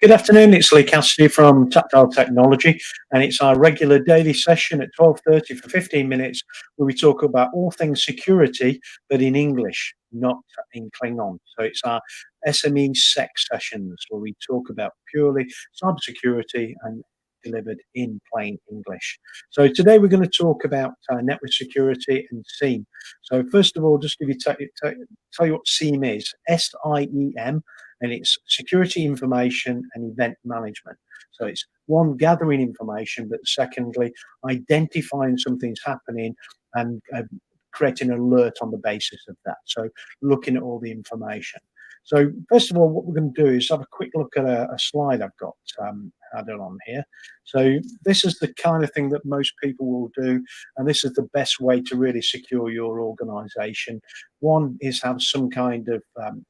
Good afternoon, it's Lee Cassidy from Tactile Technology, and it's our regular daily session at 12:30 for 15 minutes where we talk about all things security, but in English, not in Klingon. So it's our SMESec sessions where we talk about purely cybersecurity and delivered in plain English. So today we're going to talk about network security and SIEM. So first of all, just give you tell you what SIEM is. SIEM, and it's security information and event management. So it's one, gathering information, but secondly, identifying something's happening and creating an alert on the basis of that. So looking at all the information. So first of all, what we're going to do is have a quick look at a slide I've got added on here. So this is the kind of thing that most people will do, and this is the best way to really secure your organization. One is have some kind of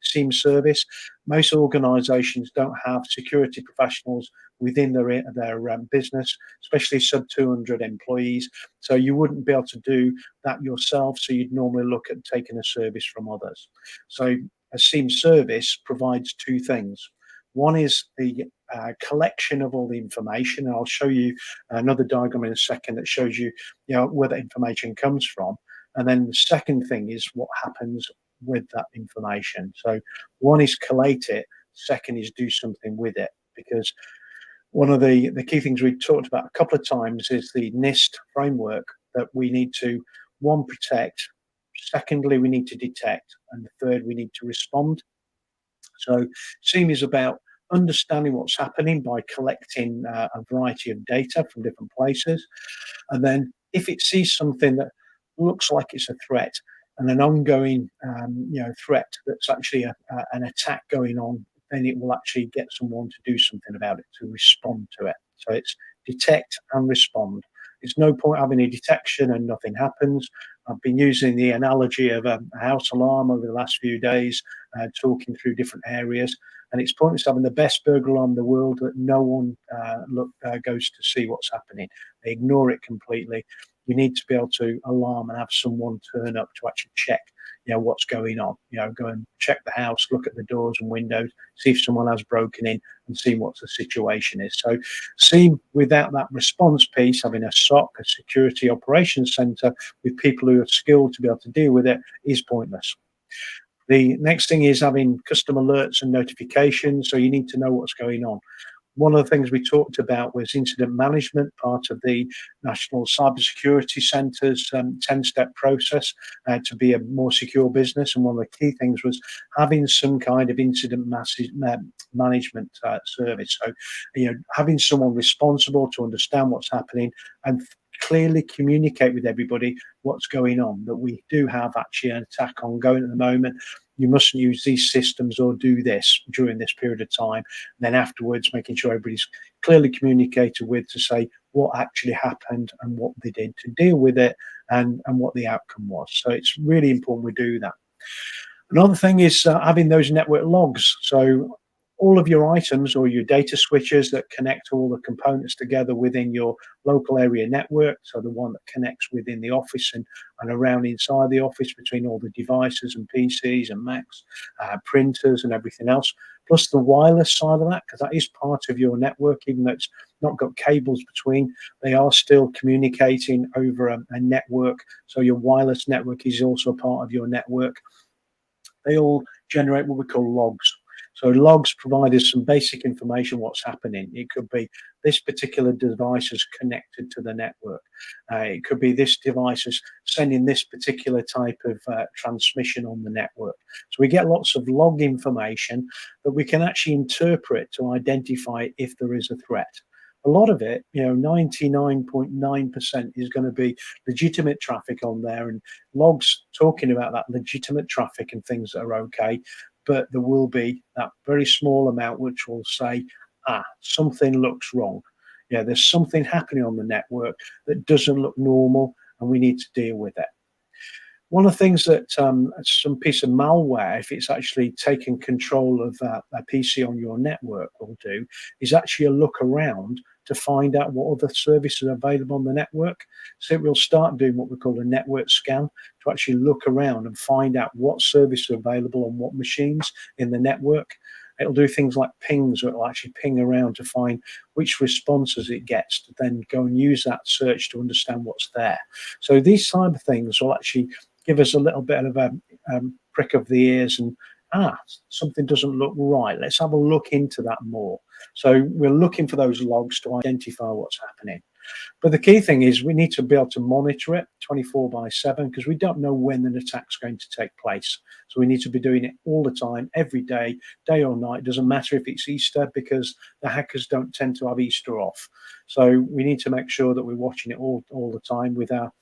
SIEM service. Most organizations don't have security professionals within their business, especially sub 200 employees. So you wouldn't be able to do that yourself. So you'd normally look at taking a service from others. So a SIEM service provides two things. One is the collection of all the information. And I'll show you another diagram in a second that shows you, where that information comes from. And then the second thing is what happens with that information. So one is collate it, second is do something with it, because one of the key things we talked about a couple of times is the NIST framework that we need to, one, protect, secondly, we need to detect, and the third, we need to respond. So SIEM is about understanding what's happening by collecting a variety of data from different places. And then if it sees something that looks like it's a threat and an ongoing threat that's actually an attack going on, then it will actually get someone to do something about it, to respond to it. So it's detect and respond. There's no point having a detection and nothing happens. I've been using the analogy of a house alarm over the last few days, talking through different areas. And it's pointless having the best burglar alarm in the world that no one goes to see what's happening. They ignore it completely. You need to be able to alarm and have someone turn up to actually check, what's going on. Go and check the house, look at the doors and windows, see if someone has broken in, and see what the situation is. So SIEM, without that response piece, having a SOC, a security operations center, with people who are skilled to be able to deal with it, is pointless. The next thing is having custom alerts and notifications. So you need to know what's going on. One of the things we talked about was incident management, part of the National Cybersecurity Centre's 10-step process to be a more secure business. And one of the key things was having some kind of incident management service. So, having someone responsible to understand what's happening and clearly communicate with everybody what's going on, that we do have actually an attack ongoing at the moment. You mustn't use these systems or do this during this period of time. And then afterwards, making sure everybody's clearly communicated with to say what actually happened and what they did to deal with it and what the outcome was. So it's really important we do that. Another thing is having those network logs. So all of your items or your data switches that connect all the components together within your local area network, so the one that connects within the office and around inside the office between all the devices and PCs and Macs, printers and everything else, plus the wireless side of that, because that is part of your network, even though it's not got cables between, they are still communicating over a network. So your wireless network is also part of your network. They all generate what we call logs. So logs provide us some basic information what's happening. It could be this particular device is connected to the network. It could be this device is sending this particular type of transmission on the network. So we get lots of log information that we can actually interpret to identify if there is a threat. A lot of it, 99.9% is going to be legitimate traffic on there, and logs talking about that legitimate traffic and things that are okay. But there will be that very small amount which will say, something looks wrong. There's something happening on the network that doesn't look normal, and we need to deal with it. One of the things that some piece of malware, if it's actually taken control of a PC on your network, will do is actually a look around to find out what other services are available on the network. So it will start doing what we call a network scan to actually look around and find out what services are available on what machines in the network. It'll do things like pings, or it'll actually ping around to find which responses it gets to then go and use that search to understand what's there. So these cyber things will actually give us a little bit of a prick of the ears and something doesn't look right. Let's have a look into that more. So we're looking for those logs to identify what's happening. But the key thing is we need to be able to monitor it 24 by 7 because we don't know when an attack's going to take place. So we need to be doing it all the time, every day, day or night. Doesn't matter if it's Easter because the hackers don't tend to have Easter off. So we need to make sure that we're watching it all the time with our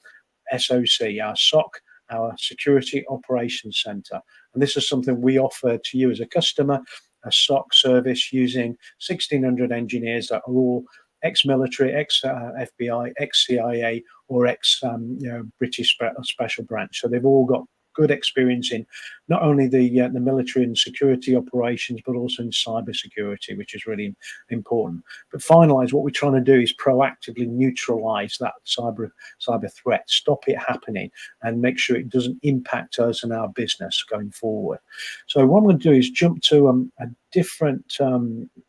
SOC, our SOC, our Security Operations Center. And this is something we offer to you as a customer, a SOC service using 1,600 engineers that are all ex-military, ex-FBI, ex-CIA, or ex-British Special Branch. So they've all got good experience in not only the military and security operations, but also in cyber security, which is really important. But finalize, what we're trying to do is proactively neutralize that cyber threat, stop it happening, and make sure it doesn't impact us and our business going forward. So what I'm going to do is jump to a different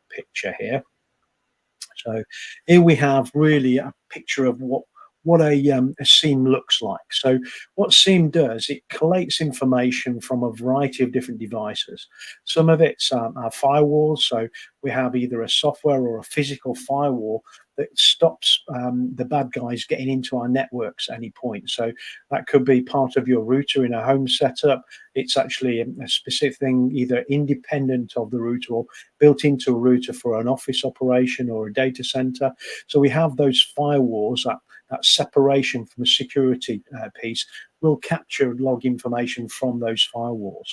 picture here. So here we have really a picture of what a SIEM looks like. So what SIEM does, it collates information from a variety of different devices. Some of it's our firewalls. So we have either a software or a physical firewall that stops the bad guys getting into our networks at any point. So that could be part of your router in a home setup. It's actually a specific thing, either independent of the router or built into a router for an office operation or a data center. So we have those firewalls, that separation from the security piece will capture log information from those firewalls.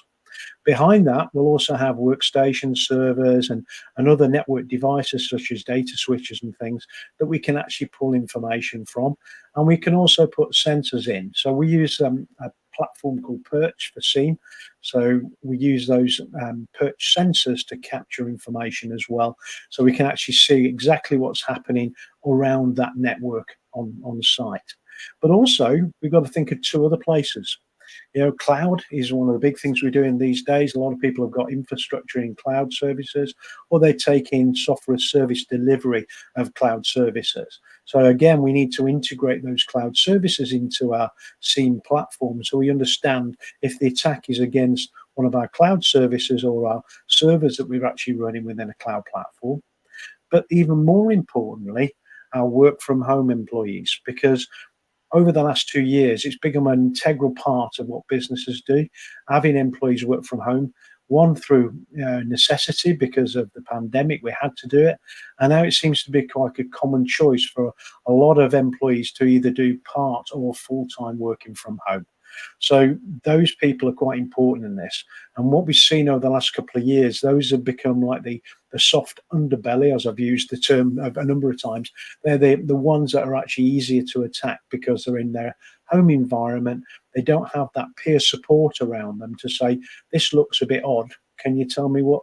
Behind that, we'll also have workstation servers and other network devices such as data switches and things that we can actually pull information from. And we can also put sensors in. So we use a platform called Perch for SIEM. So we use those Perch sensors to capture information as well. So we can actually see exactly what's happening around that network on site. But also, we've got to think of two other places. Cloud is one of the big things we're doing these days. A lot of people have got infrastructure in cloud services, or they take in software service delivery of cloud services. So again, we need to integrate those cloud services into our SIEM platform so we understand if the attack is against one of our cloud services or our servers that we're actually running within a cloud platform. But even more importantly, our work from home employees, because over the last 2 years, it's become an integral part of what businesses do, having employees work from home, one through necessity because of the pandemic, we had to do it. And now it seems to be quite a common choice for a lot of employees to either do part or full-time working from home. So those people are quite important in this. And what we've seen over the last couple of years, those have become like the soft underbelly, as I've used the term a number of times. They're the ones that are actually easier to attack because they're in their home environment. They don't have that peer support around them to say, this looks a bit odd. Can you tell me what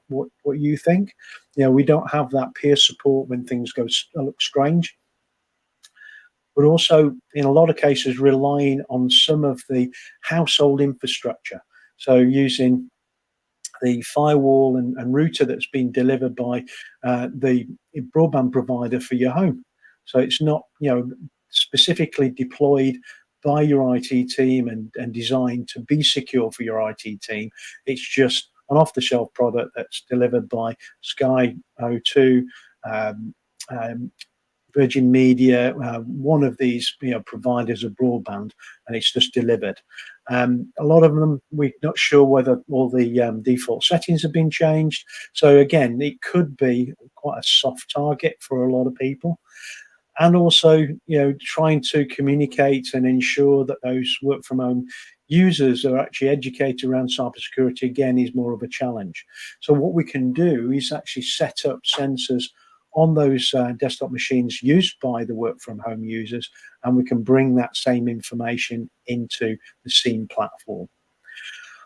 you think? We don't have that peer support when things look strange. But also, in a lot of cases, relying on some of the household infrastructure. So using the firewall and router that's been delivered by the broadband provider for your home. So it's not, specifically deployed by your IT team and designed to be secure for your IT team. It's just an off-the-shelf product that's delivered by Sky, O2, Virgin Media, one of these providers of broadband, and it's just delivered. A lot of them, we're not sure whether all the default settings have been changed. So again, it could be quite a soft target for a lot of people. And also, trying to communicate and ensure that those work from home users are actually educated around cybersecurity, again, is more of a challenge. So what we can do is actually set up sensors on those desktop machines used by the work from home users, and we can bring that same information into the SIEM platform.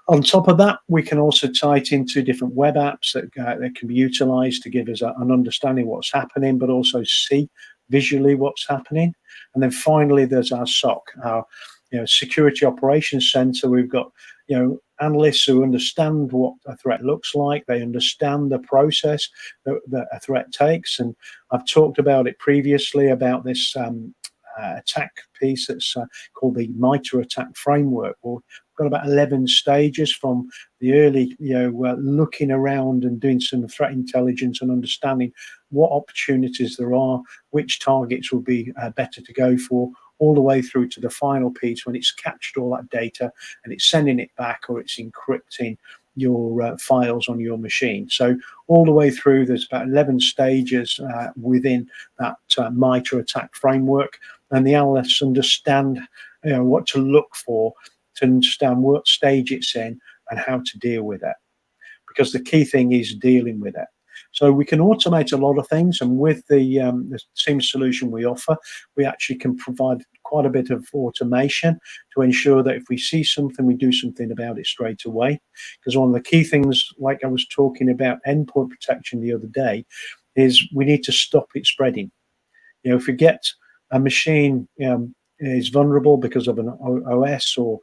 On top of that, we can also tie it into different web apps that can be utilized to give us an understanding of what's happening, but also see visually what's happening. And then finally, there's our SOC, our security operations center. We've got analysts who understand what a threat looks like. They understand the process that a threat takes. And I've talked about it previously about this attack piece that's called the MITRE attack framework. Well, we've got about 11 stages from the early, looking around and doing some threat intelligence and understanding what opportunities there are, which targets will be better to go for, all the way through to the final piece when it's captured all that data and it's sending it back or it's encrypting your files on your machine. So all the way through, there's about 11 stages within that MITRE attack framework, and the analysts understand what to look for, to understand what stage it's in and how to deal with it, because the key thing is dealing with it. So we can automate a lot of things, and with the SIEM solution we offer, we actually can provide quite a bit of automation to ensure that if we see something, we do something about it straight away. Because one of the key things, like I was talking about endpoint protection the other day, is we need to stop it spreading. If we get a machine is vulnerable because of an OS, or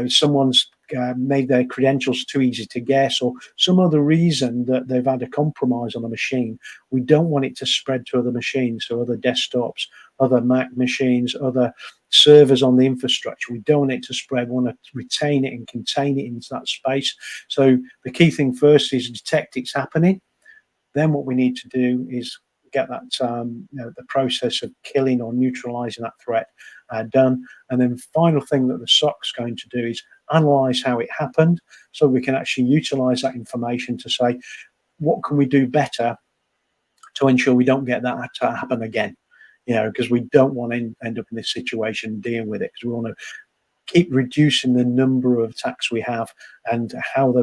someone's made their credentials too easy to guess, or some other reason that they've had a compromise on a machine, we don't want it to spread to other machines, so other desktops, other Mac machines, other servers on the infrastructure. We don't want it to spread. We want to retain it and contain it into that space. So the key thing first is detect it's happening. Then what we need to do is get that the process of killing or neutralizing that threat done. And then final thing that the SOC's going to do is analyze how it happened, so we can actually utilize that information to say, what can we do better to ensure we don't get that to happen again? Because we don't want to end up in this situation dealing with it, because we want to keep reducing the number of attacks we have and how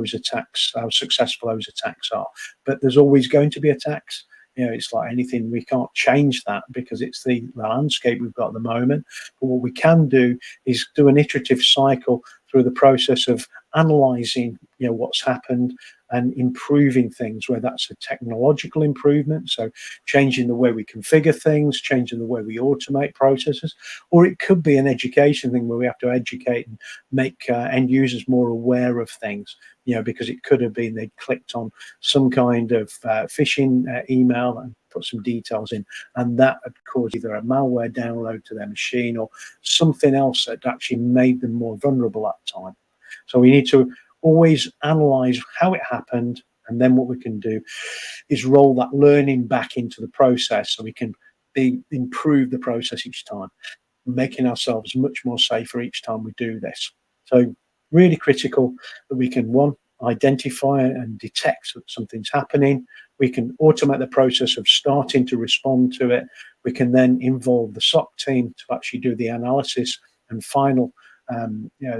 successful those attacks are. But there's always going to be attacks. It's like anything, we can't change that because it's the landscape we've got at the moment. But what we can do is do an iterative cycle through the process of analysing, what's happened and improving things, where that's a technological improvement, so changing the way we configure things, changing the way we automate processes, or it could be an education thing where we have to educate and make end users more aware of things, because it could have been they clicked on some kind of phishing email and put some details in, and that had caused either a malware download to their machine or something else that actually made them more vulnerable at the time. So we need to always analyze how it happened, and then what we can do is roll that learning back into the process, so we can improve the process each time, making ourselves much more safer each time we do this. So really critical that we can, one, identify and detect that something's happening. We can automate the process of starting to respond to it. We can then involve the SOC team to actually do the analysis and final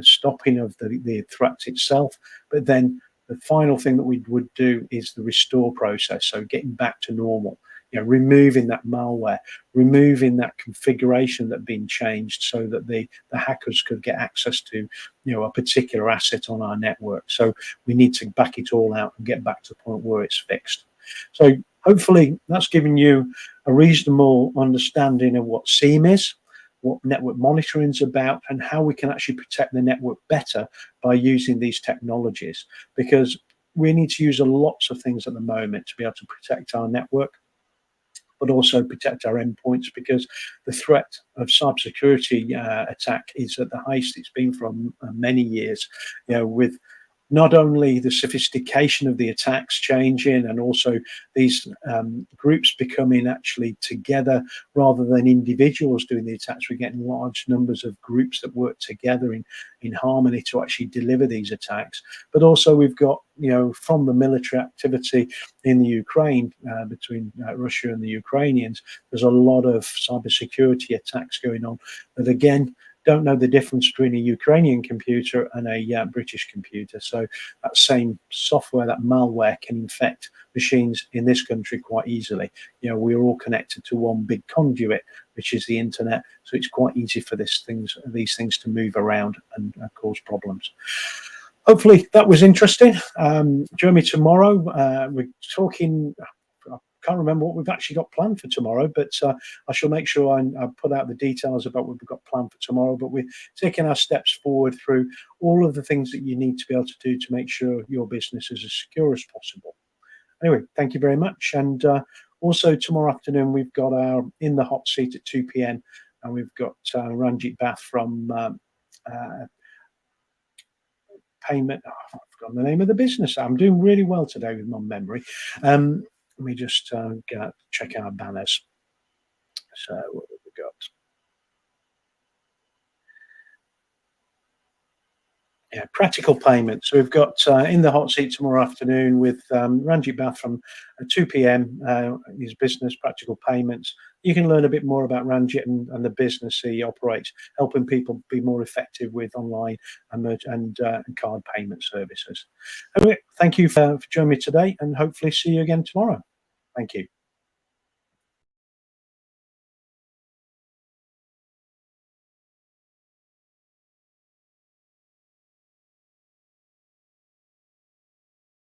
stopping of the threat itself. But then the final thing that we would do is the restore process, so getting back to normal, removing that malware, removing that configuration that had been changed so that the hackers could get access to a particular asset on our network. So we need to back it all out and get back to the point where it's fixed. So hopefully that's given you a reasonable understanding of what SIEM is, what network monitoring is about, and how we can actually protect the network better by using these technologies, because we need to use lots of things at the moment to be able to protect our network, but also protect our endpoints, because the threat of cybersecurity attack is at the highest it's been for many years, with not only the sophistication of the attacks changing, and also these groups becoming actually together rather than individuals doing the attacks. We're getting large numbers of groups that work together in harmony to actually deliver these attacks. But also we've got, from the military activity in the Ukraine, between Russia and the Ukrainians, there's a lot of cybersecurity attacks going on that, again, don't know the difference between a Ukrainian computer and a British computer. So that same software, that malware, can infect machines in this country quite easily. We're all connected to one big conduit, which is the internet. So it's quite easy for these things to move around and cause problems. Hopefully that was interesting. Join me tomorrow. We're talking, I've can't remember what we've actually got planned for tomorrow, but I shall make sure I put out the details about what we've got planned for tomorrow. But we're taking our steps forward through all of the things that you need to be able to do to make sure your business is as secure as possible. Anyway, thank you very much. And also tomorrow afternoon, we've got our In the Hot Seat at 2 p.m. And we've got Ranjit Bath from Payment. Oh, I've forgotten the name of the business. I'm doing really well today with my memory. Let me just check our banners. So what have we got? Yeah, practical payments. So we've got In the Hot Seat tomorrow afternoon with Ranjit Bath from 2 p.m. His business, Practical Payments. You can learn a bit more about Ranjit and the business he operates, helping people be more effective with online and card payment services. Anyway, thank you for joining me today, and hopefully see you again tomorrow. Thank you.